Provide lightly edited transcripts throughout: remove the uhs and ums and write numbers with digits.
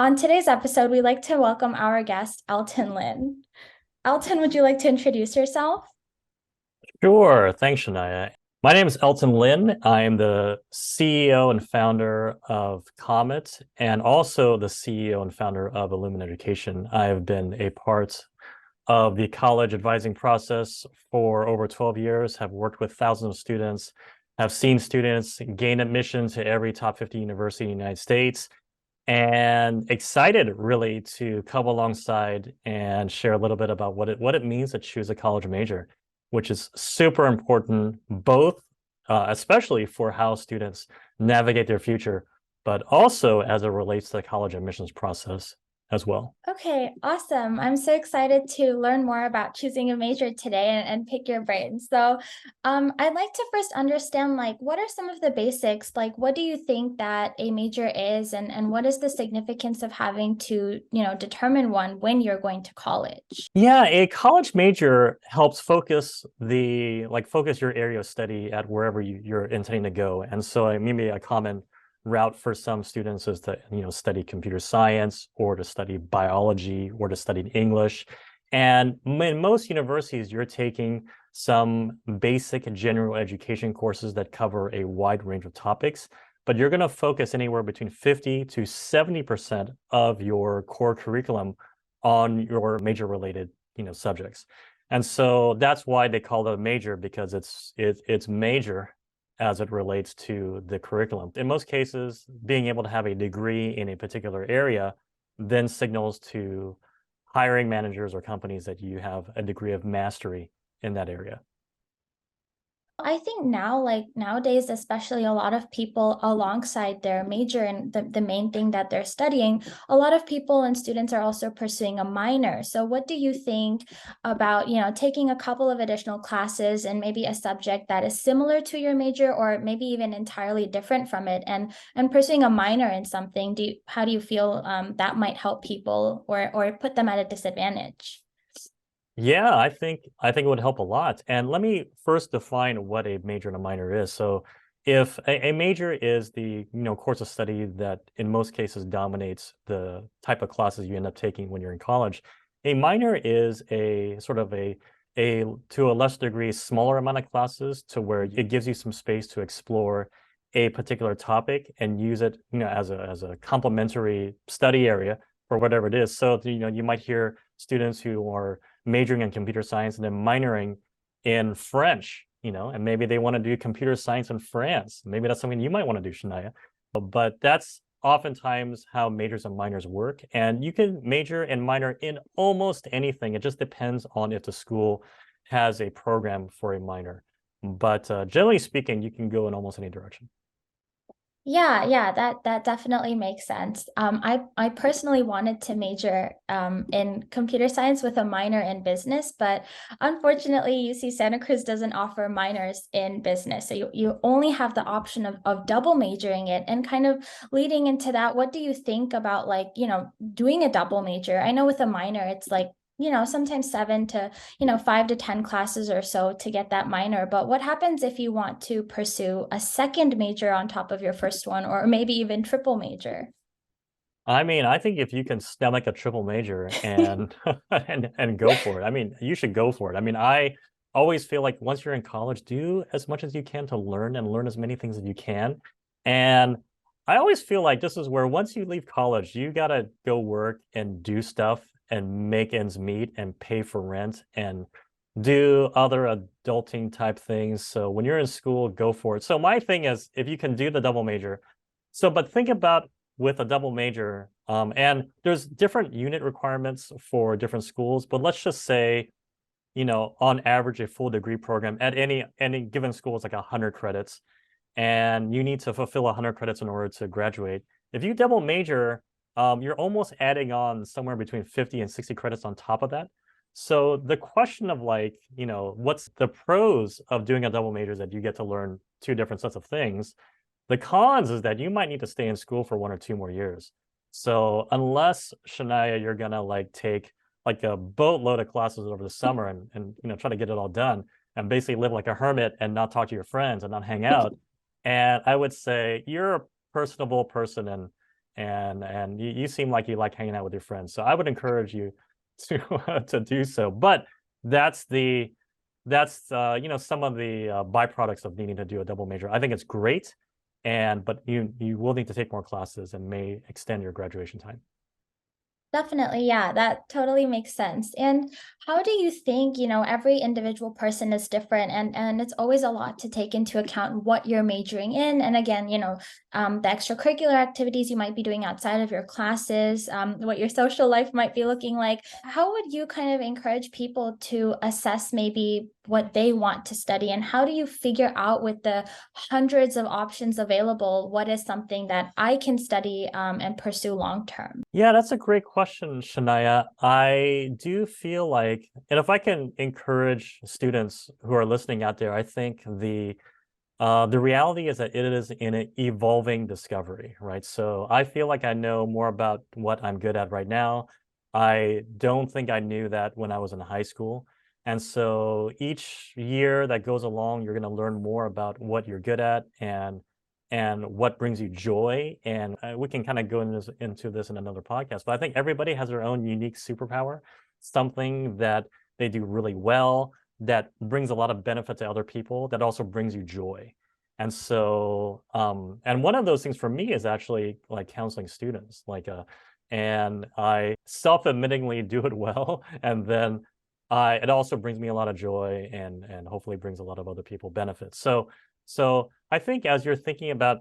On today's episode, we'd like to welcome our guest, Elton Lin. Elton, would you like to introduce yourself? Sure. Thanks, Shanaya. My name is Elton Lin. I am the CEO and founder of Comet and also the CEO and founder of ILUMIN Education. I have been a part of the college advising process for over 12 years, have worked with thousands of students, have seen students gain admission to every top 50 university in the United States, and excited really to come alongside and share a little bit about what it means to choose a college major, which is super important, both especially for how students navigate their future, but also as it relates to the college admissions process as well. Okay, awesome. I'm so excited to learn more about choosing a major today and pick your brain. I'd like to first understand, like, what are some of the basics? Like, what do you think that a major is, and what is the significance of having to, determine one when you're going to college? Yeah, a college major helps focus your area of study at wherever you're intending to go. And so maybe a common route for some students is to, study computer science or to study biology or to study English. And in most universities, you're taking some basic general education courses that cover a wide range of topics, but you're going to focus anywhere between 50 to 70% of your core curriculum on your major related subjects. And so that's why they call it a major, because it's major as it relates to the curriculum. In most cases, being able to have a degree in a particular area then signals to hiring managers or companies that you have a degree of mastery in that area. I think now, like nowadays, especially a lot of people alongside their major and the main thing that they're studying, a lot of people and students are also pursuing a minor. So what do you think about, taking a couple of additional classes and maybe a subject that is similar to your major or maybe even entirely different from it and pursuing a minor in something? How do you feel that might help people or put them at a disadvantage? Yeah, I think it would help a lot. And let me first define what a major and a minor is. So if a major is the course of study that in most cases dominates the type of classes you end up taking when you're in college, a minor is a sort of a to a less degree smaller amount of classes to where it gives you some space to explore a particular topic and use it as a complementary study area for whatever it is. So you might hear students who are majoring in computer science and then minoring in French, and maybe they want to do computer science in France. Maybe that's something you might want to do, Shanaya. But that's oftentimes how majors and minors work. And you can major and minor in almost anything. It just depends on if the school has a program for a minor. But generally speaking, you can go in almost any direction. Yeah, that definitely makes sense. I personally wanted to major in computer science with a minor in business, but unfortunately, UC Santa Cruz doesn't offer minors in business. So you only have the option of double majoring it. And kind of leading into that, what do you think about like, doing a double major? I know with a minor, it's like sometimes 5 to 10 classes or so to get that minor. But what happens if you want to pursue a second major on top of your first one, or maybe even triple major? I mean, I think if you can stomach a triple major and and go for it, I mean, you should go for it. I mean, I always feel like once you're in college, do as much as you can to learn and learn as many things as you can. And I always feel like this is where once you leave college, you gotta go work and do stuff and make ends meet and pay for rent and do other adulting type things. So when you're in school, go for it. So my thing is, if you can do the double major, but think about with a double major, and there's different unit requirements for different schools, but let's just say, on average, a full degree program at any given school is like 100 credits, and you need to fulfill 100 credits in order to graduate. If you double major, you're almost adding on somewhere between 50 and 60 credits on top of that. So the question of like, what's the pros of doing a double major is that you get to learn two different sets of things. The cons is that you might need to stay in school for 1 or 2 more years. So unless Shania, you're gonna like take like a boatload of classes over the summer and try to get it all done and basically live like a hermit and not talk to your friends and not hang out. And I would say you're a personable person and and you seem like you like hanging out with your friends. So I would encourage you to to do so. But that's the that's you know, some of the byproducts of needing to do a double major. I think it's great, but you will need to take more classes and may extend your graduation time. Definitely, yeah, that totally makes sense. And how do you think, every individual person is different and it's always a lot to take into account what you're majoring in. And again, the extracurricular activities you might be doing outside of your classes, what your social life might be looking like. How would you kind of encourage people to assess maybe what they want to study? And how do you figure out with the hundreds of options available, what is something that I can study and pursue long term? Yeah, that's a great question, Shanaya. I do feel like, and if I can encourage students who are listening out there, I think the reality is that it is an evolving discovery, right? So I feel like I know more about what I'm good at right now. I don't think I knew that when I was in high school. And so each year that goes along, you're going to learn more about what you're good at and what brings you joy. And we can kind of go into this in another podcast. But I think everybody has their own unique superpower, something that they do really well, that brings a lot of benefit to other people, that also brings you joy. And so, and one of those things for me is actually like counseling students, and I self-admittingly do it well. And then it also brings me a lot of joy and hopefully brings a lot of other people benefits. So I think as you're thinking about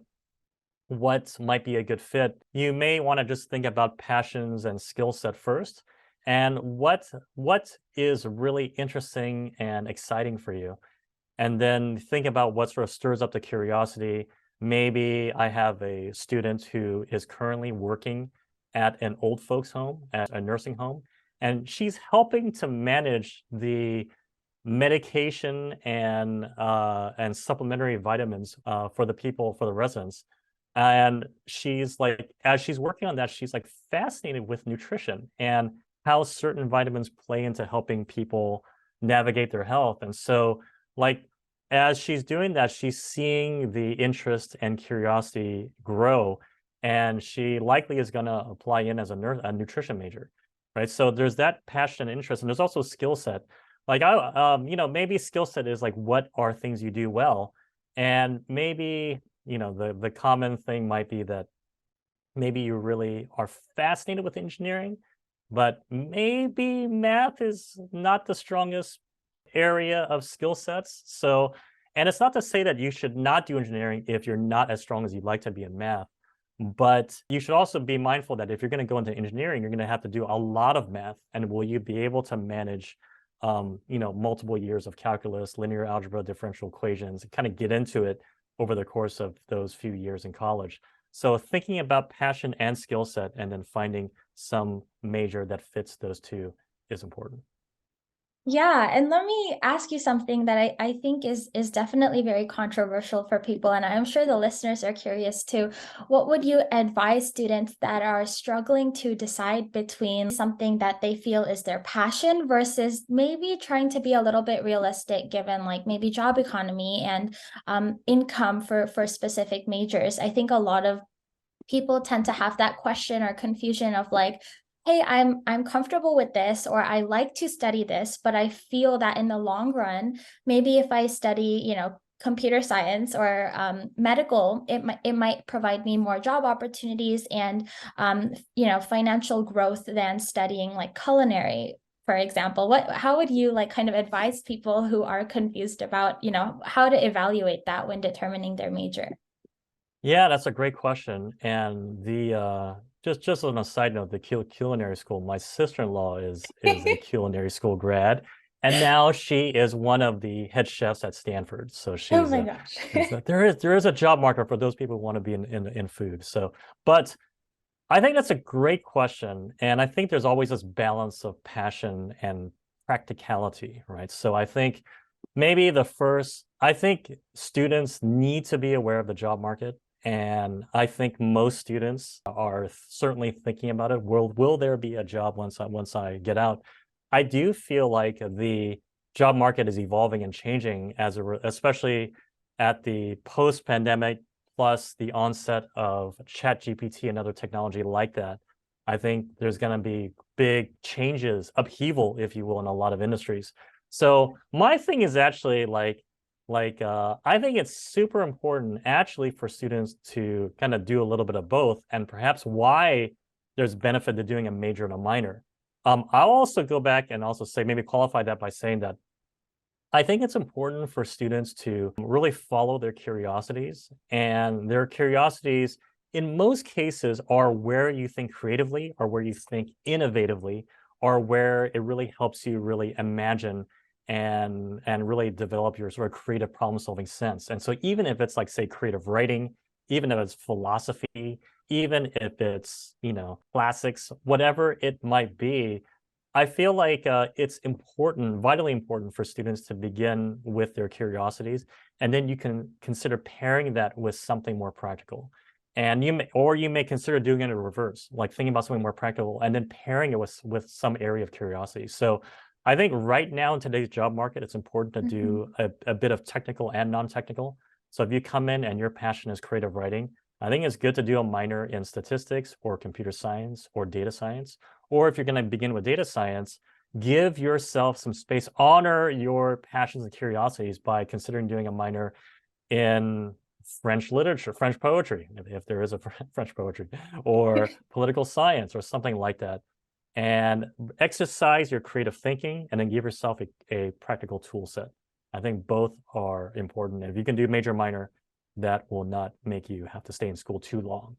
what might be a good fit, you may want to just think about passions and skill set first, and what is really interesting and exciting for you, and then think about what sort of stirs up the curiosity. Maybe I have a student who is currently working at an old folks home, at a nursing home, and she's helping to manage the medication and supplementary vitamins for the people, for the residents. And she's like, as she's working on that, she's like fascinated with nutrition and how certain vitamins play into helping people navigate their health. And so, like, as she's doing that, she's seeing the interest and curiosity grow, and she likely is going to apply in as a nutrition major, right? So there's that passion and interest, and there's also skill set. Like maybe skill set is like, what are things you do well, and maybe the common thing might be that maybe you really are fascinated with engineering, but maybe math is not the strongest area of skill sets. So, and it's not to say that you should not do engineering if you're not as strong as you'd like to be in math, but you should also be mindful that if you're going to go into engineering, you're going to have to do a lot of math, and will you be able to manage multiple years of calculus, linear algebra, differential equations, and kind of get into it over the course of those few years in college. So thinking about passion and skill set and then finding some major that fits those two is important. Yeah, and let me ask you something that I think is definitely very controversial for people, and I'm sure the listeners are curious too. What would you advise students that are struggling to decide between something that they feel is their passion versus maybe trying to be a little bit realistic given like maybe job economy and income for specific majors? I think a lot of people tend to have that question or confusion of like, hey, I'm comfortable with this, or I like to study this, but I feel that in the long run, maybe if I study, computer science or medical, it might provide me more job opportunities and financial growth than studying like culinary, for example. How would you like kind of advise people who are confused about, how to evaluate that when determining their major? Yeah, that's a great question. And the just on a side note, the culinary school, my sister-in-law is a culinary school grad, and now she is one of the head chefs at Stanford. So Oh she's my gosh. there is a job market for those people who want to be in food. So, but I think that's a great question, and I think there's always this balance of passion and practicality, right? So I think I think students need to be aware of the job market. And I think most students are certainly thinking about it. Will there be a job once I get out? I do feel like the job market is evolving and changing especially at the post-pandemic plus the onset of ChatGPT and other technology like that, I think there's going to be big changes, upheaval, if you will, in a lot of industries. So my thing is actually I think it's super important actually for students to kind of do a little bit of both, and perhaps why there's benefit to doing a major and a minor. I'll also go back and also say, maybe qualify that by saying that I think it's important for students to really follow their curiosities, and their curiosities in most cases are where you think creatively, or where you think innovatively, or where it really helps you really imagine and really develop your sort of creative problem solving sense. And so even if it's like, say, creative writing, even if it's philosophy, even if it's, classics, whatever it might be, I feel like it's important, vitally important for students to begin with their curiosities, and then you can consider pairing that with something more practical. And you may consider doing it in reverse, like thinking about something more practical and then pairing it with some area of curiosity. So I think right now in today's job market, it's important to do a bit of technical and non-technical. So if you come in and your passion is creative writing, I think it's good to do a minor in statistics or computer science or data science. Or if you're going to begin with data science, give yourself some space, honor your passions and curiosities by considering doing a minor in French literature, French poetry, if there is a French poetry, or political science or something like that. And exercise your creative thinking, and then give yourself a practical tool set. I think both are important. And if you can do major minor, that will not make you have to stay in school too long.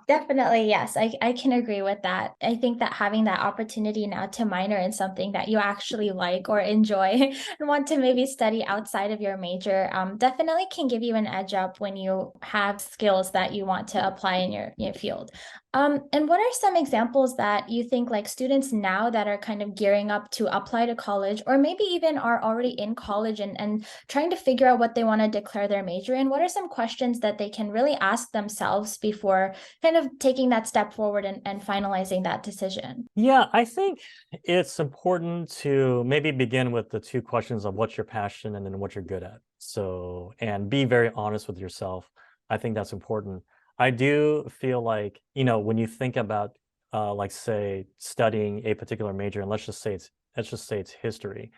Definitely, yes. I can agree with that. I think that having that opportunity now to minor in something that you actually like or enjoy and want to maybe study outside of your major definitely can give you an edge up when you have skills that you want to apply in your field. And what are some examples that you think like students now that are kind of gearing up to apply to college, or maybe even are already in college and trying to figure out what they want to declare their major in? What are some questions that they can really ask themselves before kind of taking that step forward and finalizing that decision? Yeah, I think it's important to maybe begin with the two questions of what's your passion and then what you're good at. So, and be very honest with yourself. I think that's important. I do feel like, when you think about like, say, studying a particular major, and let's just say it's history.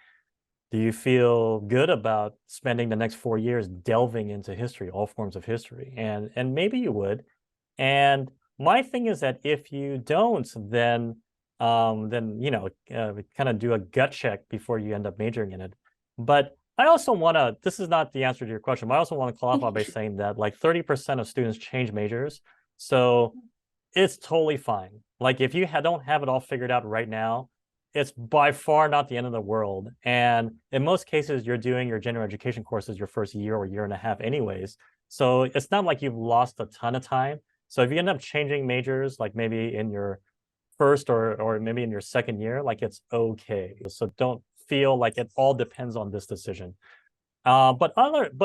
Do you feel good about spending the next 4 years delving into history, all forms of history? And maybe you would. And my thing is that if you don't, then kind of do a gut check before you end up majoring in it. But I also want to, this is not the answer to your question, but I also want to qualify by saying that like 30% of students change majors. So it's totally fine. Like if you don't have it all figured out right now, it's by far not the end of the world. And in most cases, you're doing your general education courses your first year or year and a half anyways. So it's not like you've lost a ton of time. So if you end up changing majors, like maybe in your first or maybe in your second year, like it's okay. So don't feel like it all depends on this decision. But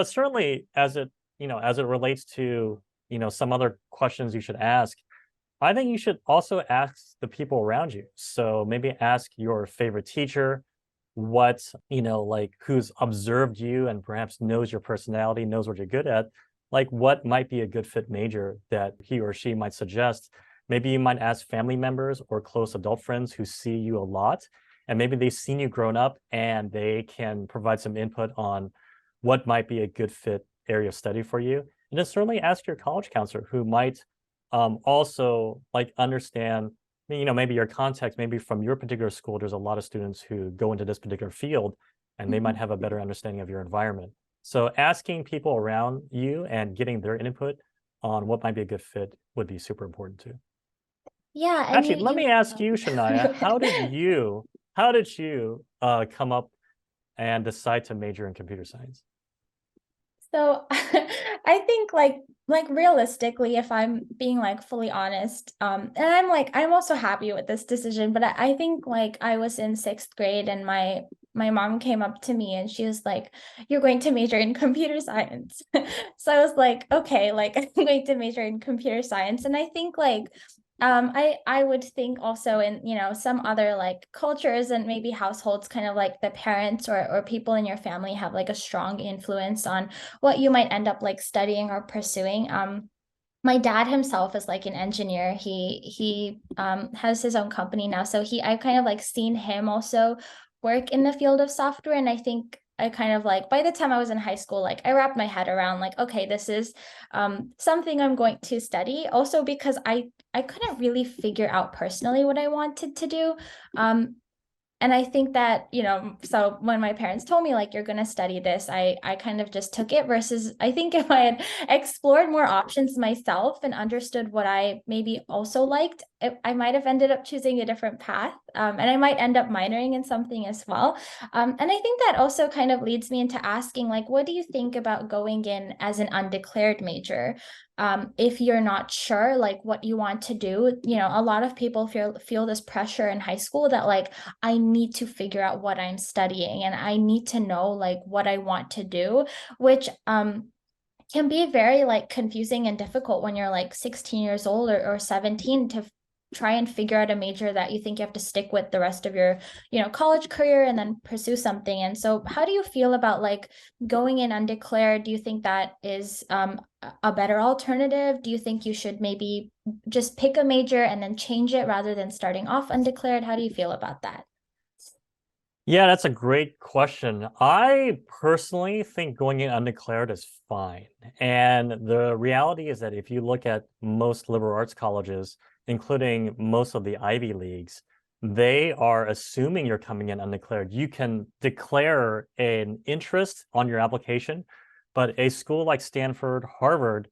certainly as it relates to, some other questions you should ask, I think you should also ask the people around you. So maybe ask your favorite teacher, like who's observed you and perhaps knows your personality, knows what you're good at, like what might be a good fit major that he or she might suggest. Maybe you might ask family members or close adult friends who see you a lot, and maybe they've seen you grown up and they can provide some input on what might be a good fit area of study for you. And then certainly ask your college counselor, who might also like understand, maybe your context, maybe from your particular school, there's a lot of students who go into this particular field and they might have a better understanding of your environment. So asking people around you and getting their input on what might be a good fit would be super important too. Yeah, and Actually, let me ask you, Shanaya, how did you come up and decide to major in computer science? So I think like realistically, if I'm being like fully honest, and I'm also happy with this decision, but I think like I was in sixth grade and my mom came up to me and she was like, "You're going to major in computer science." So I was like, okay, like I'm going to major in computer science. And I think like I would think also in, some other like cultures and maybe households, kind of like the parents or people in your family have like a strong influence on what you might end up like studying or pursuing. My dad himself is like an engineer. He has his own company now. So I've kind of like seen him also work in the field of software. And I think I kind of like, by the time I was in high school, like I wrapped my head around like, okay, this is something I'm going to study. Also because I couldn't really figure out personally what I wanted to do. And I think that, so when my parents told me like you're going to study this, I kind of just took it, versus I think if I had explored more options myself and understood what I maybe also liked, I might have ended up choosing a different path. And I might end up minoring in something as well. And I think that also kind of leads me into asking, like, what do you think about going in as an undeclared major? If you're not sure like what you want to do, a lot of people feel this pressure in high school that like I need to figure out what I'm studying and I need to know like what I want to do, which can be very like confusing and difficult when you're like 16 years old or 17 to try and figure out a major that you think you have to stick with the rest of your, college career and then pursue something. And so how do you feel about like going in undeclared? Do you think that is a better alternative? Do you think you should maybe just pick a major and then change it rather than starting off undeclared? How do you feel about that? Yeah, that's a great question. I personally think going in undeclared is fine. And the reality is that if you look at most liberal arts colleges, including most of the Ivy Leagues, they are assuming you're coming in undeclared. You can declare an interest on your application, but a school like Stanford, Harvard,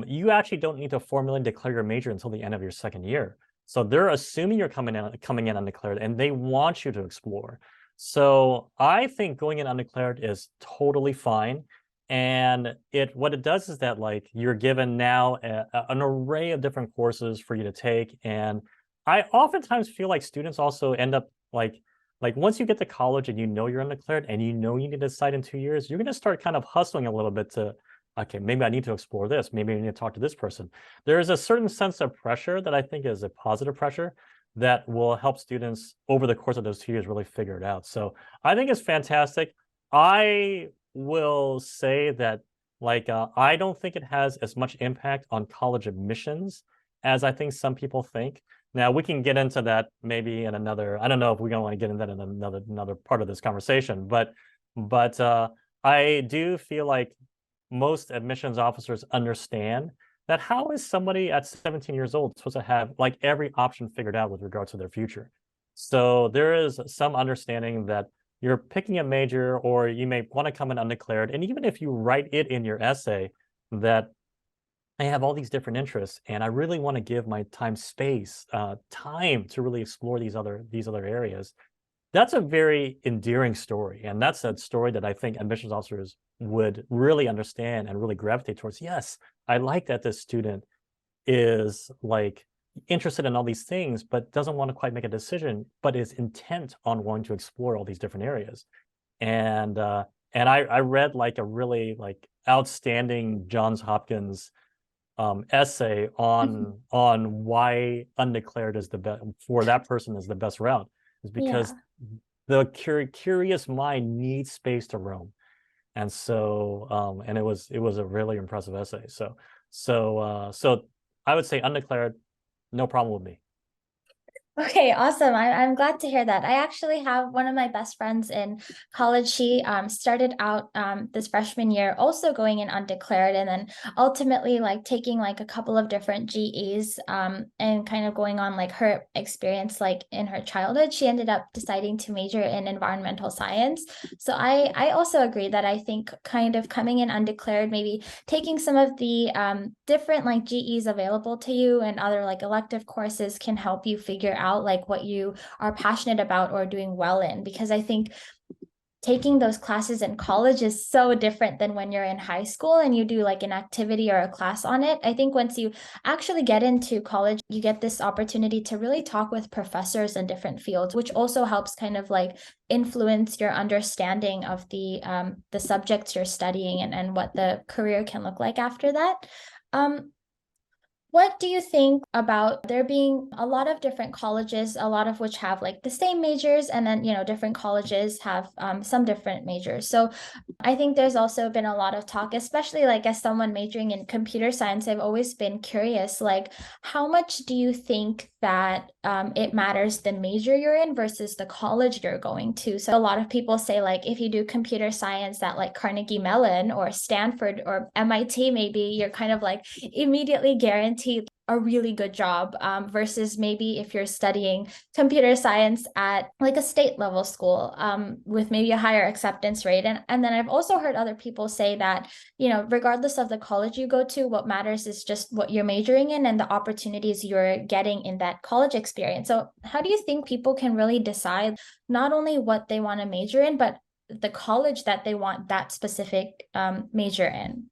you actually don't need to formally declare your major until the end of your second year. So they're assuming you're coming in undeclared, and they want you to explore. So I think going in undeclared is totally fine. And what it does is that like you're given now an array of different courses for you to take. And I oftentimes feel like students also end up like once you get to college and you know you're undeclared and you know you need to decide in 2 years, you're going to start kind of hustling a little bit to, okay, maybe I need to explore this. Maybe I need to talk to this person. There is a certain sense of pressure that I think is a positive pressure that will help students over the course of those 2 years really figure it out. So I think it's fantastic. I will say that I don't think it has as much impact on college admissions as I think some people think. Now we can get into that maybe in another. I don't know if we're going to want to get into that in another part of this conversation, but I do feel like most admissions officers understand that how is somebody at 17 years old supposed to have like every option figured out with regards to their future? So there is some understanding that you're picking a major or you may want to come in undeclared. And even if you write it in your essay that I have all these different interests and I really want to give my time to really explore these other areas, that's a very endearing story. And that's a story that I think admissions officers would really understand and really gravitate towards. Yes, I like that this student is like interested in all these things, but doesn't want to quite make a decision, but is intent on wanting to explore all these different areas. And I read like a really like outstanding Johns Hopkins essay on why undeclared is the best for that person is the best route, is because Yeah. the curious mind needs space to roam. And so and it was a really impressive essay. So I would say undeclared, no problem with me. Okay, awesome. I'm glad to hear that. I actually have one of my best friends in college. She started out this freshman year also going in undeclared and then ultimately like taking like a couple of different GEs and kind of going on like her experience like in her childhood. She ended up deciding to major in environmental science. So I also agree that I think kind of coming in undeclared, maybe taking some of the different like GEs available to you and other like elective courses can help you figure out like what you are passionate about or doing well in. Because I think taking those classes in college is so different than when you're in high school and you do like an activity or a class on it. I think once you actually get into college, you get this opportunity to really talk with professors in different fields, which also helps kind of like influence your understanding of the subjects you're studying and what the career can look like after that. Um, What do you think about there being a lot of different colleges, a lot of which have like the same majors, and then, different colleges have some different majors. So I think there's also been a lot of talk, especially like as someone majoring in computer science, I've always been curious, like how much do you think that it matters the major you're in versus the college you're going to? So a lot of people say like if you do computer science at like Carnegie Mellon or Stanford or MIT, maybe you're kind of like immediately guaranteed a really good job versus maybe if you're studying computer science at like a state level school with maybe a higher acceptance rate. And then I've also heard other people say that, regardless of the college you go to, what matters is just what you're majoring in and the opportunities you're getting in that college experience. So how do you think people can really decide not only what they want to major in, but the college that they want that specific major in?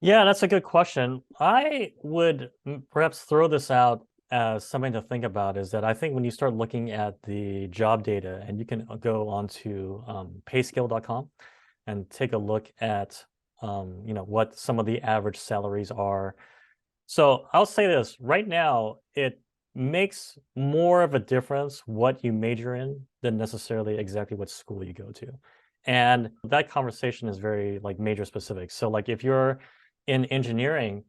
Yeah, that's a good question. I would perhaps throw this out as something to think about is that I think when you start looking at the job data, and you can go onto payscale.com and take a look at what some of the average salaries are. So I'll say this, right now, it makes more of a difference what you major in than necessarily exactly what school you go to. And that conversation is very like major specific. So like if you're in engineering,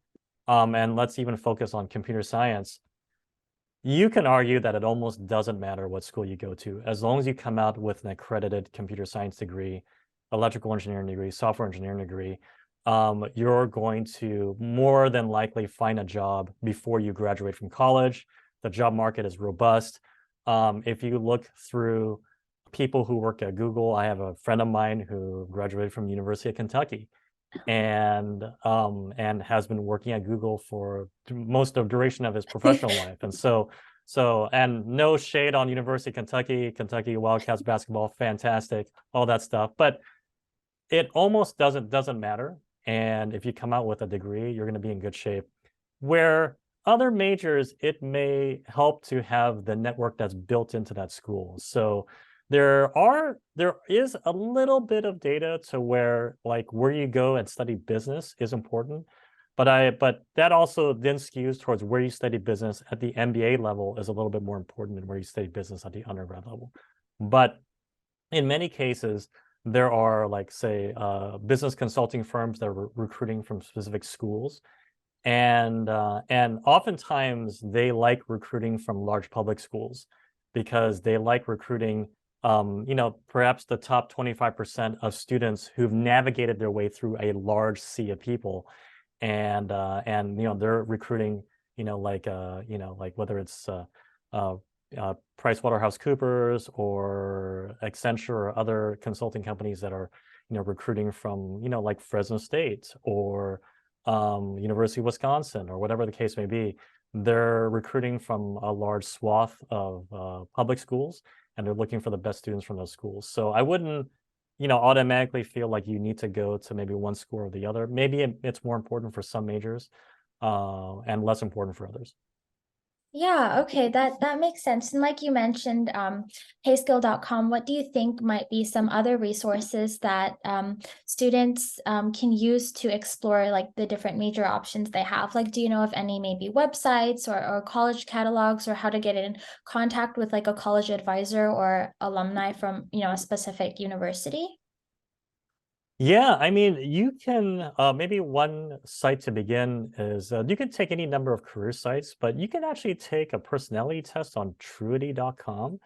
and let's even focus on computer science, you can argue that it almost doesn't matter what school you go to, as long as you come out with an accredited computer science degree, electrical engineering degree, software engineering degree, you're going to more than likely find a job before you graduate from college. The job market is robust. If you look through people who work at Google, I have a friend of mine who graduated from the University of Kentucky and has been working at Google for most of the duration of his professional life. And and no shade on University of Kentucky, Kentucky Wildcats basketball, fantastic, all that stuff. But it almost doesn't matter. And if you come out with a degree, you're going to be in good shape. Where other majors, it may help to have the network that's built into that school. So there is a little bit of data to where like where you go and study business is important. But that also then skews towards where you study business at the MBA level is a little bit more important than where you study business at the undergrad level. But in many cases, there are like say business consulting firms that are recruiting from specific schools, and oftentimes they like recruiting from large public schools because they like recruiting perhaps the top 25% of students who've navigated their way through a large sea of people, and they're recruiting like whether it's PricewaterhouseCoopers or Accenture or other consulting companies that are recruiting from like Fresno State or University of Wisconsin or whatever the case may be. They're recruiting from a large swath of public schools, and they're looking for the best students from those schools. So I wouldn't automatically feel like you need to go to maybe one school or the other. Maybe it's more important for some majors and less important for others. Yeah, okay, that makes sense. And like you mentioned, payskill.com, what do you think might be some other resources that students can use to explore like the different major options they have? Like, do you know of any maybe websites or college catalogs or how to get in contact with like a college advisor or alumni from, a specific university? Yeah, I mean, you can maybe one site to begin is you can take any number of career sites, but you can actually take a personality test on truity.com,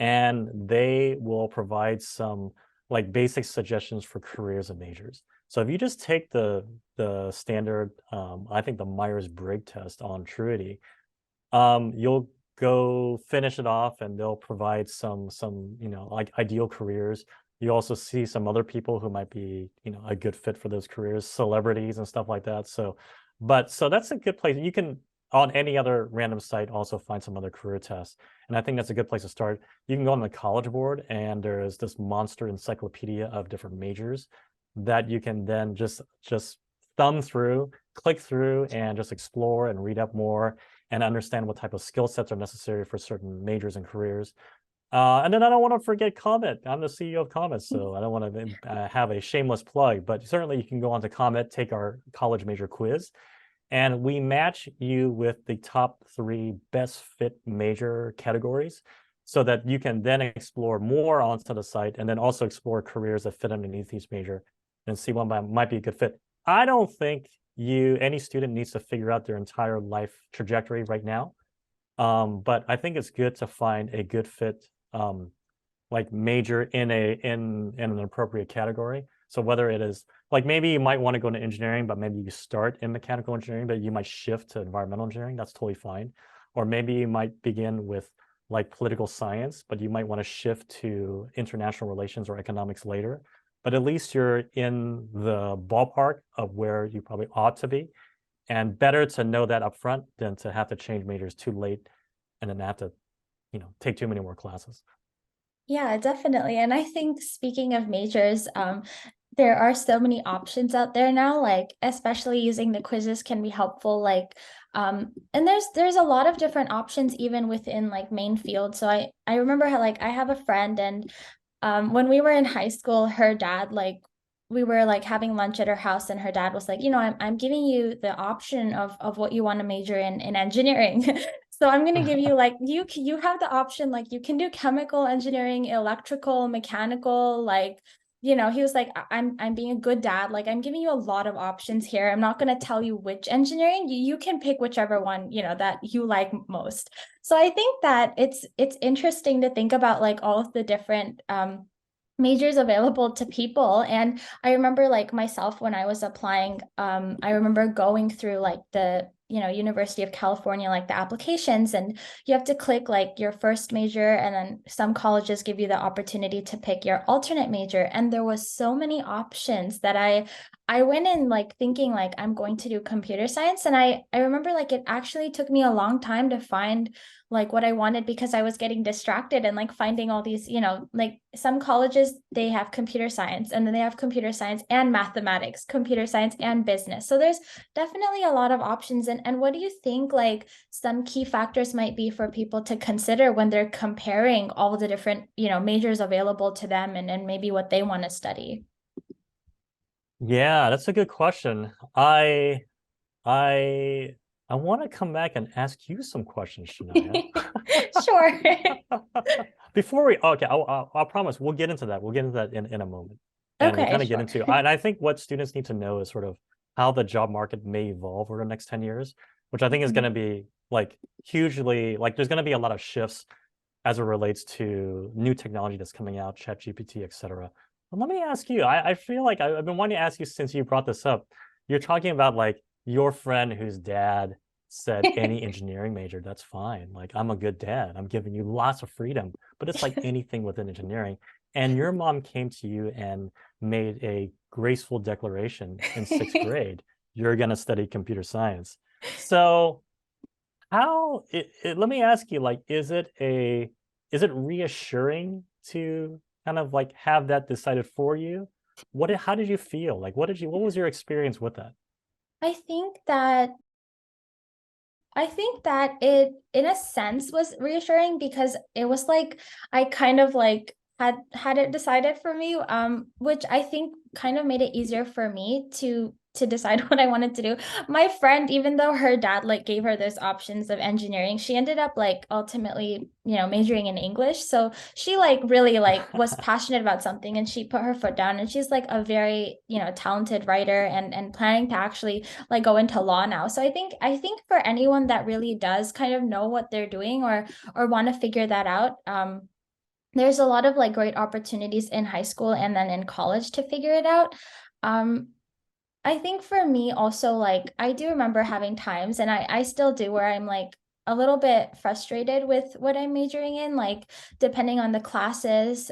and they will provide some like basic suggestions for careers and majors. So if you just take the standard, I think the Myers-Briggs test on Truity, you'll go finish it off, and they'll provide some like ideal careers. You also see some other people who might be a good fit for those careers, celebrities and stuff like that. So that's a good place. You can on any other random site also find some other career tests, and I think that's a good place to start. You can go on the College Board, and there is this monster encyclopedia of different majors that you can then just thumb through, click through, and just explore and read up more and understand what type of skill sets are necessary for certain majors and careers. And then I don't want to forget Comet. I'm the CEO of Comet, so I don't want to have a shameless plug, but certainly you can go on to Comet, take our college major quiz, and we match you with the top 3 best fit major categories so that you can then explore more onto the site and then also explore careers that fit underneath each major and see what might be a good fit. I don't think any student needs to figure out their entire life trajectory right now. But I think it's good to find a good fit like major in an appropriate category. So whether it is like maybe you might want to go into engineering, but maybe you start in mechanical engineering, but you might shift to environmental engineering. That's totally fine. Or maybe you might begin with like political science, but you might want to shift to international relations or economics later. But at least you're in the ballpark of where you probably ought to be. And better to know that up front than to have to change majors too late and then have to, take too many more classes. Yeah, definitely. And I think speaking of majors, there are so many options out there now, like especially using the quizzes can be helpful. Like, and there's a lot of different options even within like main field. So I remember how like I have a friend and when we were in high school, her dad like we were like having lunch at her house and her dad was like, I'm giving you the option of what you want to major in engineering. So I'm going to give you like you have the option like you can do chemical engineering, electrical, mechanical, like he was like I'm being a good dad, like I'm giving you a lot of options here. I'm not going to tell you which engineering. You can pick whichever one, that you like most. So I think that it's interesting to think about like all of the different majors available to people. And I remember like myself when I was applying, I remember going through like the University of California, like the applications, and you have to click like your first major, and then some colleges give you the opportunity to pick your alternate major. And there was so many options that I went in like thinking like I'm going to do computer science. And I remember like it actually took me a long time to find like what I wanted because I was getting distracted and like finding all these, like some colleges, they have computer science and then they have computer science and mathematics, computer science and business. So there's definitely a lot of options. And what do you think like some key factors might be for people to consider when they're comparing all the different, majors available to them and maybe what they want to study? Yeah, that's a good question. I I want to come back and ask you some questions, Shanaya. Sure. Before we, okay, I'll promise we'll get into that. We'll get into that in a moment. And we'll Okay, kind of get sure. into, and I think what students need to know is sort of how the job market may evolve over the next 10 years, which I think is going to be like hugely, like there's going to be a lot of shifts as it relates to new technology that's coming out, ChatGPT, et cetera. But let me ask you, I feel like I've been wanting to ask you since you brought this up. You're talking about like your friend whose dad said any engineering major, that's fine. Like I'm a good dad. I'm giving you lots of freedom, but it's like anything within engineering. And your mom came to you and made a graceful declaration in 6th grade. You're going to study computer science. So let me ask you, like, is it reassuring to kind of like have that decided for you? How did you feel? Like, what was your experience with that? I think that it, in a sense, was reassuring because it was like I kind of like had it decided for me, which I think kind of made it easier for me to decide what I wanted to do. My friend, even though her dad like gave her those options of engineering, she ended up like ultimately, majoring in English. So she like really like was passionate about something and she put her foot down, and she's like a very, talented writer and planning to actually like go into law now. So I think for anyone that really does kind of know what they're doing or want to figure that out, there's a lot of like great opportunities in high school and then in college to figure it out. Um, I think for me also, like I do remember having times, and I still do, where I'm like a little bit frustrated with what I'm majoring in, like depending on the classes,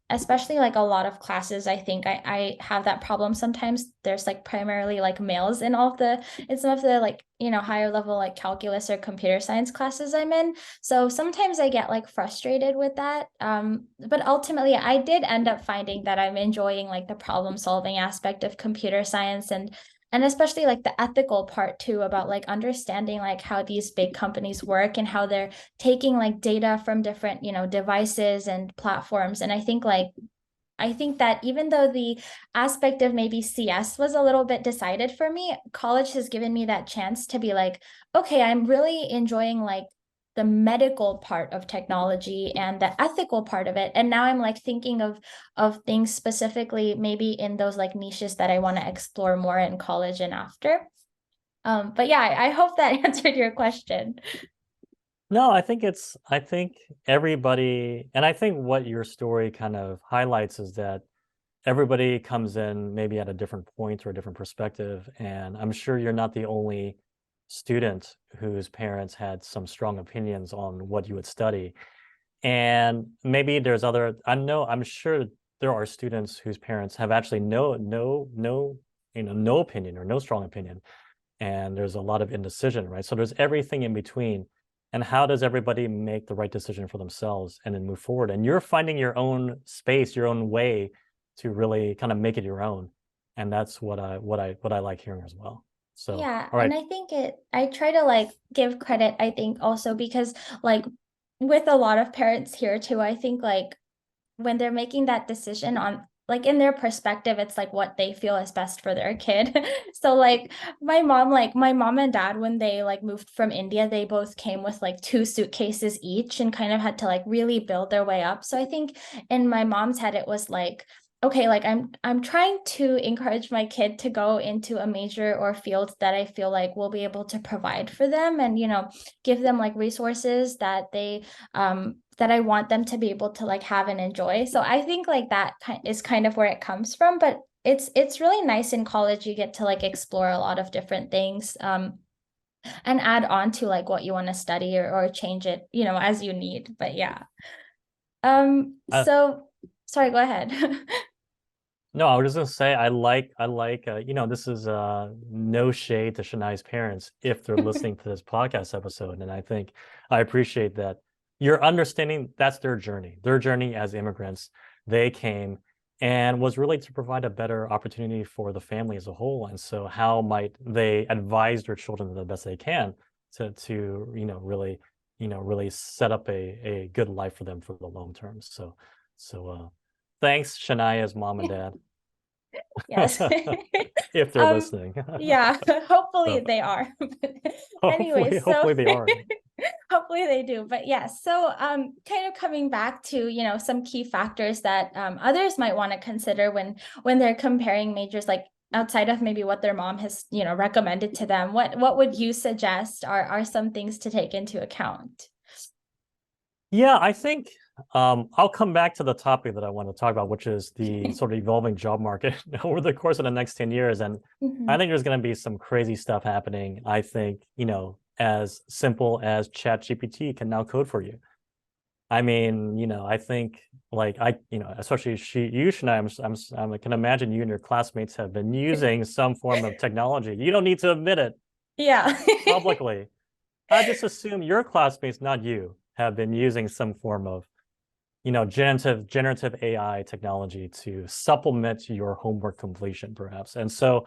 especially like a lot of classes, I think I have that problem sometimes. There's like primarily like males in some of the like, higher level like calculus or computer science classes I'm in. So sometimes I get like frustrated with that. But ultimately I did end up finding that I'm enjoying like the problem solving aspect of computer science, and especially like the ethical part too, about like understanding like how these big companies work and how they're taking like data from different, devices and platforms. And I think like I think that even though the aspect of maybe CS was a little bit decided for me, college has given me that chance to be like, okay, I'm really enjoying like the medical part of technology and the ethical part of it. And now I'm like thinking of things specifically maybe in those like niches that I want to explore more in college and after. But yeah, I hope that answered your question. No, I think everybody, and I think what your story kind of highlights is that everybody comes in maybe at a different point or a different perspective. And I'm sure you're not the only student whose parents had some strong opinions on what you would study. And maybe there's other, I'm sure there are students whose parents have actually no opinion or no strong opinion. And there's a lot of indecision, right? So there's everything in between. And how does everybody make the right decision for themselves and then move forward? And you're finding your own space, your own way to really kind of make it your own. And that's what I like hearing as well. So, Yeah, all right. and I think I try to like give credit, I think also because like with a lot of parents here too, I think like when they're making that decision on like in their perspective, it's like what they feel is best for their kid. So like my mom and dad, when they like moved from India, they both came with like two suitcases each and kind of had to like really build their way up. So I think in my mom's head, it was like, okay, like I'm trying to encourage my kid to go into a major or field that I feel like will be able to provide for them and, give them like resources that I want them to be able to like have and enjoy. So I think like that is kind of where it comes from, but it's really nice in college. You get to like explore a lot of different things and add on to like what you want to study or change it, as you need. But yeah. Uh, So sorry, go ahead. no, I was just gonna say this is no shade to Shania's parents if they're listening to this podcast episode. And I think I appreciate that you're understanding that's their journey. Their journey as immigrants. They came and was really to provide a better opportunity for the family as a whole. And so how might they advise their children the best they can to really set up a good life for them for the long term. So thanks, Shania's mom and dad. Yes. If they're Um, listening. yeah, hopefully So they are. Anyway, so hopefully they are. hopefully they do. But yes, so kind of coming back to, some key factors that others might want to consider when they're comparing majors, like outside of maybe what their mom has, recommended to them, what would you suggest are some things to take into account? Yeah, I think I'll come back to the topic that I want to talk about, which is the sort of evolving job market over the course of the next 10 years. And I Mhm. think there's going to be some crazy stuff happening. I think, as simple as ChatGPT can now code for you. I mean, I think especially you, Shania, I can imagine you and your classmates have been using some form of technology. You don't need to admit it Yeah. publicly. I just assume your classmates, not you, have been using some form of, generative AI technology to supplement your homework completion, perhaps. And so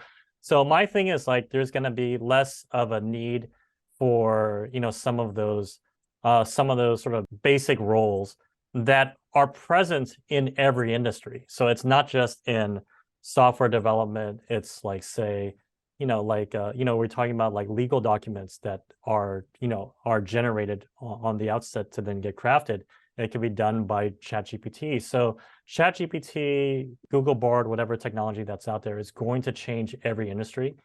my thing is like there's going to be less of a need for, some of those sort of basic roles that are present in every industry. So it's not just in software development. It's like, say, we're talking about like legal documents that are generated on the outset to then get crafted. It can be done by ChatGPT. So ChatGPT, Google Bard, whatever technology that's out there is going to change every industry.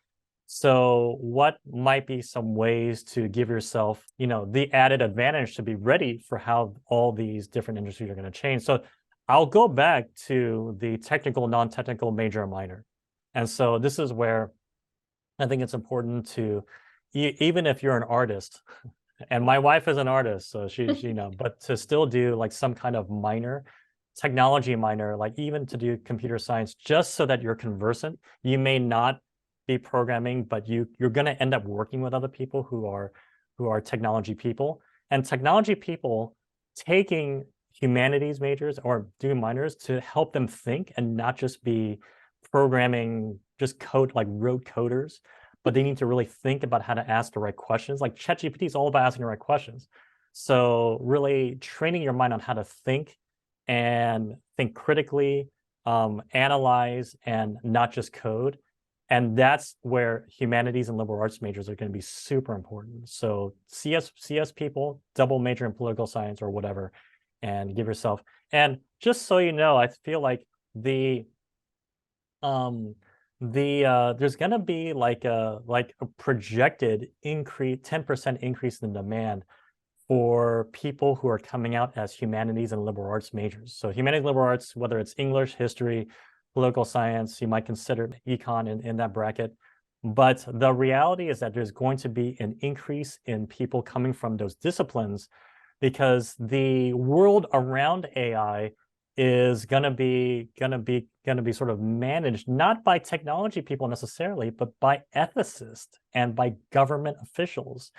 So what might be some ways to give yourself, the added advantage to be ready for how all these different industries are going to change? So I'll go back to the technical, non-technical, major, and minor. And so this is where I think it's important to, even if you're an artist, and my wife is an artist, so she's, but to still do like some kind of minor, technology minor, like even to do computer science, just so that you're conversant. You may not be programming, but you're going to end up working with other people who are technology people, and technology people taking humanities majors or doing minors to help them think and not just be programming, just code like rote coders, but they need to really think about how to ask the right questions. Like ChatGPT is all about asking the right questions. So really training your mind on how to think and think critically, analyze and not just code. And that's where humanities and liberal arts majors are going to be super important. So CS people, double major in political science or whatever, and give yourself. And just so you know, I feel like um there's gonna be like a projected increase, 10% increase in demand for people who are coming out as humanities and liberal arts majors. So humanities, liberal arts, whether it's English, history, political science, you might consider econ in that bracket. But the reality is that there's going to be an increase in people coming from those disciplines because the world around AI is gonna be sort of managed not by technology people necessarily, but by ethicists and by government officials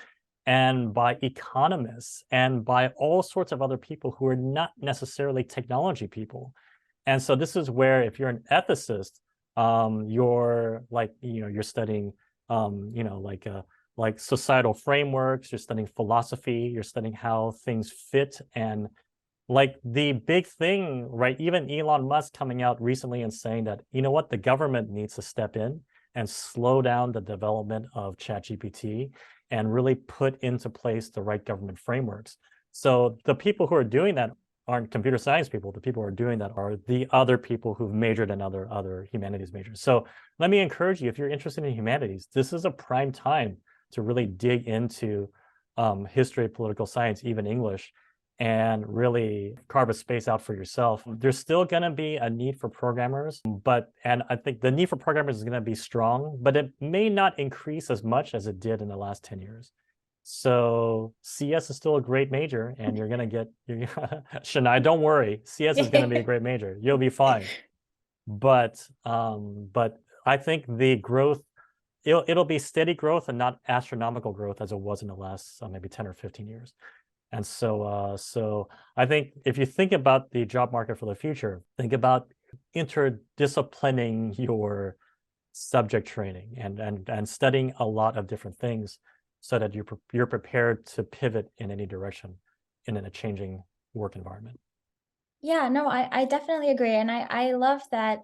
and by economists and by all sorts of other people who are not necessarily technology people. And so this is where if you're an ethicist, you're like, you're studying, like societal frameworks, you're studying philosophy, you're studying how things fit. And like the big thing, right? Even Elon Musk coming out recently and saying that, you know what, the government needs to step in and slow down the development of ChatGPT and really put into place the right government frameworks. So the people who are doing that aren't computer science people. The people who are doing that are the other people who've majored in other humanities majors. So let me encourage you, if you're interested in humanities, this is a prime time to really dig into history, political science, even English, and really carve a space out for yourself. There's still going to be a need for programmers, and I think the need for programmers is going to be strong, but it may not increase as much as it did in the last 10 years. So CS is still a great major, and you're going to get, Shanaya, don't worry, CS is going to be a great major. You'll be fine. But I think the growth, it'll be steady growth and not astronomical growth as it was in the last maybe 10 or 15 years. And so I think if you think about the job market for the future, think about interdisciplining your subject training and studying a lot of different things so that you're prepared to pivot in any direction in a changing work environment. Yeah, no, I definitely agree. And I love that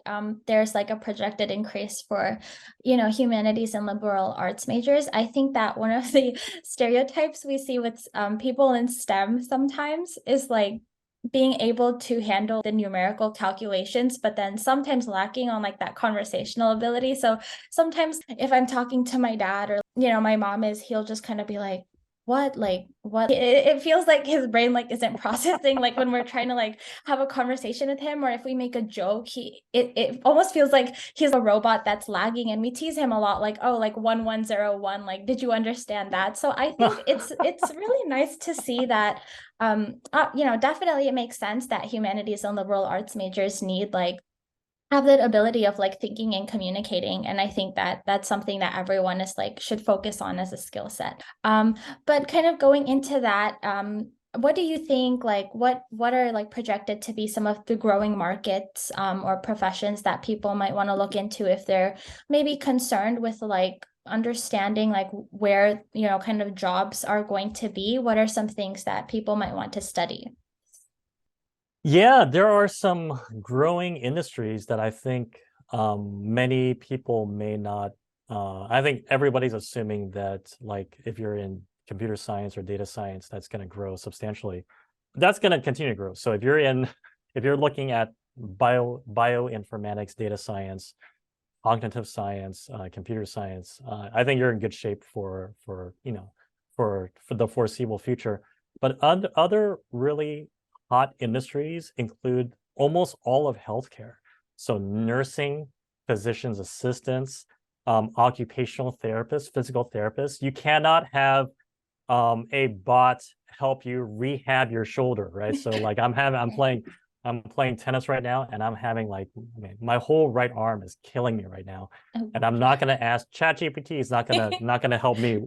there's like a projected increase for, humanities and liberal arts majors. I think that one of the stereotypes we see with people in STEM sometimes is like being able to handle the numerical calculations, but then sometimes lacking on like that conversational ability. So sometimes if I'm talking to my dad or, my mom is, he'll just kind of be like, what it feels like his brain like isn't processing like when we're trying to like have a conversation with him, or if we make a joke, it almost feels like he's a robot that's lagging, and we tease him a lot like, oh, like 1101, like did you understand that? So I think it's really nice to see that definitely it makes sense that humanities and liberal arts majors need like have that ability of like thinking and communicating, and I think that that's something that everyone is like should focus on as a skill set. But kind of going into that, what do you think, like what are like projected to be some of the growing markets or professions that people might want to look into if they're maybe concerned with like understanding like where kind of jobs are going to be? What are some things that people might want to study? Yeah, there are some growing industries that I think many people may not. I think everybody's assuming that, like, if you're in computer science or data science, that's going to grow substantially. That's going to continue to grow. So if you're looking at bioinformatics, data science, cognitive science, computer science, I think you're in good shape for the foreseeable future. But other really hot industries include almost all of healthcare. So nursing, physician's assistants, occupational therapists, physical therapists. You cannot have a bot help you rehab your shoulder, right? So like I'm playing tennis right now, and I'm having like my whole right arm is killing me right now, and I'm not going to ask ChatGPT. Is not gonna help me,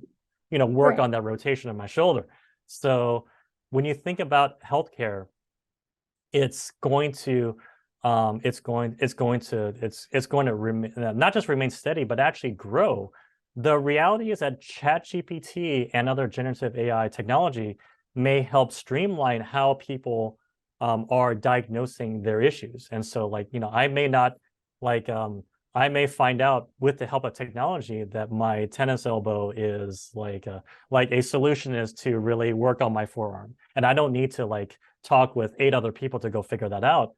work Right. on that rotation of my shoulder. So when you think about healthcare, it's going to not just remain steady, but actually grow. The reality is that ChatGPT and other generative AI technology may help streamline how people are diagnosing their issues. And so like, I may not like I may find out with the help of technology that my tennis elbow is like a solution is to really work on my forearm. And I don't need to like talk with 8 other people to go figure that out.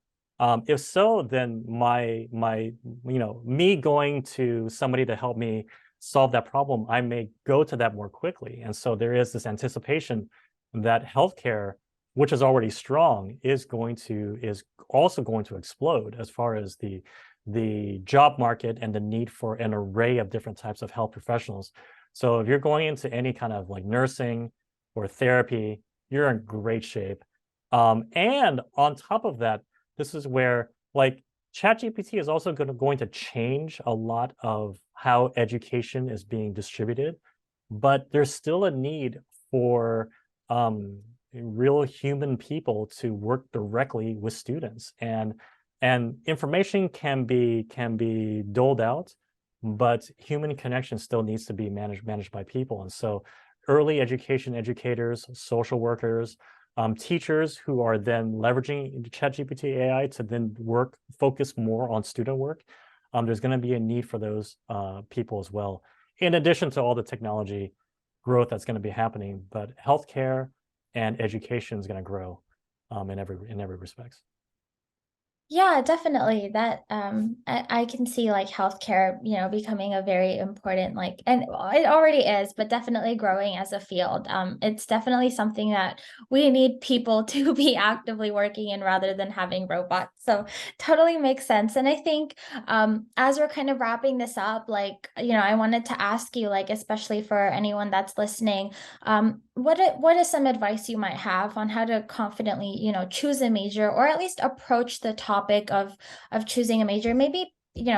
If so, then me going to somebody to help me solve that problem, I may go to that more quickly. And so there is this anticipation that healthcare, which is already strong, is also going to explode as far as the job market and the need for an array of different types of health professionals. So if you're going into any kind of like nursing or therapy, you're in great shape. And on top of that, this is where like ChatGPT is also going to change a lot of how education is being distributed, but there's still a need for real human people to work directly with students, and information can be doled out, but human connection still needs to be managed by people. And so early education educators, social workers, teachers who are then leveraging ChatGPT AI to then focus more on student work. There's going to be a need for those people as well, in addition to all the technology growth that's going to be happening. But healthcare and education is going to grow in every respect. Yeah, definitely. That I can see like healthcare, becoming a very important like, and it already is, but definitely growing as a field. It's definitely something that we need people to be actively working in rather than having robots. So totally makes sense. And I think as we're kind of wrapping this up, like, I wanted to ask you, like, especially for anyone that's listening, what is some advice you might have on how to confidently, choose a major, or at least approach the topic of choosing a major? Maybe,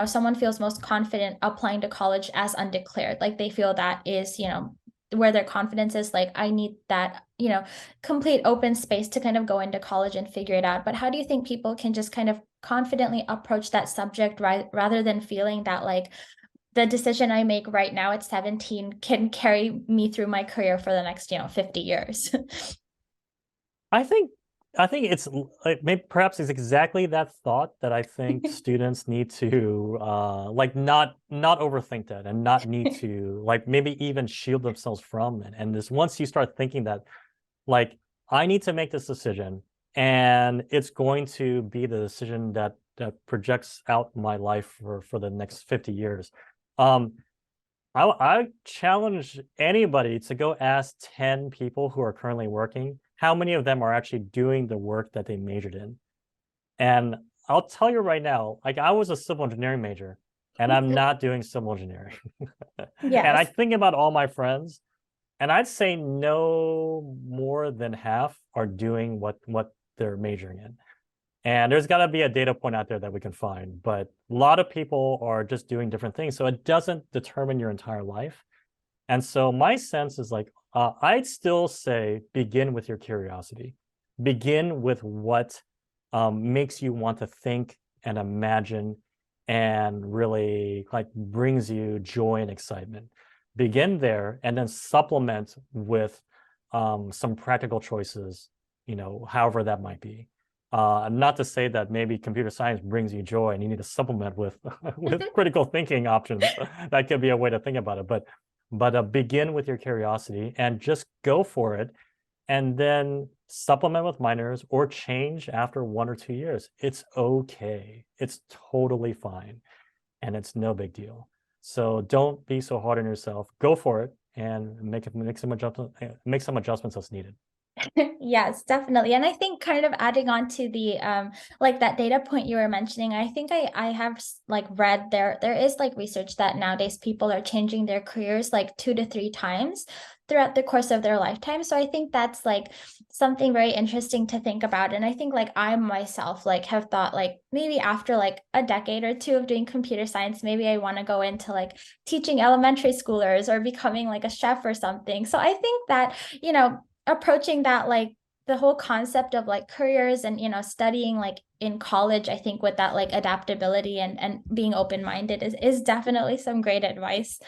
someone feels most confident applying to college as undeclared, like they feel that is, where their confidence is, like I need that, complete open space to kind of go into college and figure it out. But how do you think people can just kind of confidently approach that subject, right, rather than feeling that like the decision I make right now at 17 can carry me through my career for the next, 50 years? I think it's like maybe perhaps it's exactly that thought that I think students need to like not overthink that, and not need to like maybe even shield themselves from it. And this once you start thinking that like I need to make this decision and it's going to be the decision that projects out my life for the next 50 years. Um, I challenge anybody to go ask 10 people who are currently working how many of them are actually doing the work that they majored in. And I'll tell you right now, like I was a civil engineering major and I'm not doing civil engineering. And I Yes. think about all my friends, and I'd say no more than half are doing what they're majoring in. And there's got to be a data point out there that we can find, but a lot of people are just doing different things. So it doesn't determine your entire life. And so my sense is like, I'd still say begin with your curiosity. Begin with what makes you want to think and imagine and really like brings you joy and excitement. Begin there and then supplement with some practical choices, however that might be. Not to say that maybe computer science brings you joy and you need to supplement with with critical thinking options. That could be a way to think about it. But begin with your curiosity and just go for it, and then supplement with minors or change after 1 or 2 years. It's okay. It's totally fine, and it's no big deal. So don't be so hard on yourself. Go for it and make some adjustments as needed. Yes, definitely. And I think kind of adding on to the like that data point you were mentioning, I think I have like read there is like research that nowadays people are changing their careers like 2 to 3 times throughout the course of their lifetime. So I think that's like something very interesting to think about. And I think like I myself like have thought like maybe after like a decade or two of doing computer science, maybe I want to go into like teaching elementary schoolers or becoming like a chef or something. So I think that, approaching that like the whole concept of like careers and studying like in college, I think with that like adaptability and being open-minded is definitely some great advice.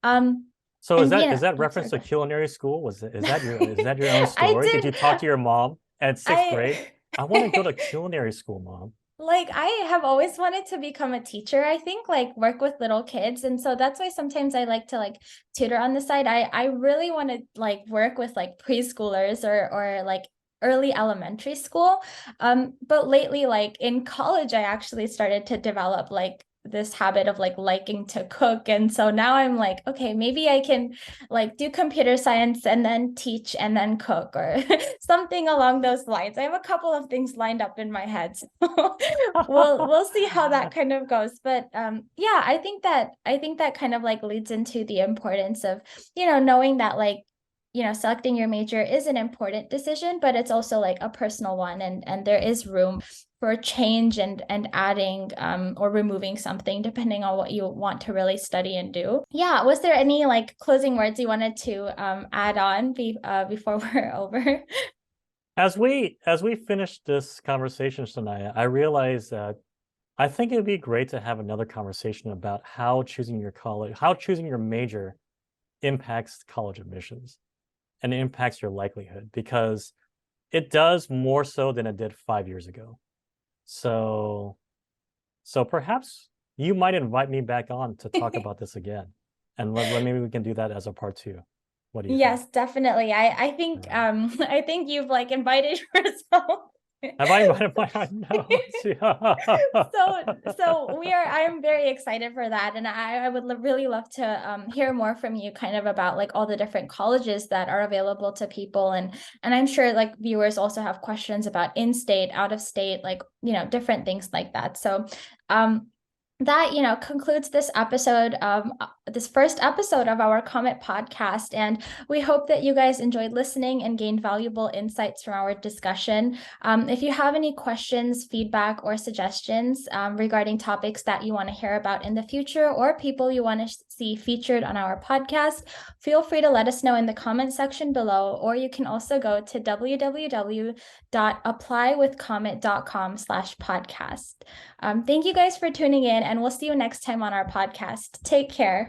um So is and that is that oh, reference sorry, to go culinary school? Is that your own I story? Did you did talk to your mom at sixth I grade? I want to go to culinary school, Mom. Like I have always wanted to become a teacher, I think, like work with little kids. And so that's why sometimes I like to like tutor on the side. I really want to like work with like preschoolers or like early elementary school. But lately, like in college, I actually started to develop like this habit of like liking to cook. And so now I'm like, okay, maybe I can like do computer science and then teach and then cook or something along those lines. I have a couple of things lined up in my head. So we'll see how that kind of goes. But yeah, I think that kind of like leads into the importance of, knowing that like, selecting your major is an important decision, but it's also like a personal one, and there is room for change and adding or removing something depending on what you want to really study and do. Yeah, was there any like closing words you wanted to add on before we're over? As we finish this conversation, Sanaya, I realize that I think it would be great to have another conversation about how choosing your major impacts college admissions and impacts your likelihood, because it does more so than it did 5 years ago. So, so perhaps you might invite me back on to talk about this again, and maybe we can do that as a part two. What do you think? Yes, definitely. I think Right. I think you've like invited yourself. Have I invited my no? So I'm very excited for that, and I would really love to hear more from you kind of about like all the different colleges that are available to people, and I'm sure like viewers also have questions about in-state, out of state, like different things like that. So that concludes this episode, this first episode of our Comet podcast, and we hope that you guys enjoyed listening and gained valuable insights from our discussion. If you have any questions, feedback, or suggestions regarding topics that you want to hear about in the future or people you want to see featured on our podcast, feel free to let us know in the comment section below, or you can also go to www.applywithcomet.com/podcast. Thank you guys for tuning in, and we'll see you next time on our podcast. Take care.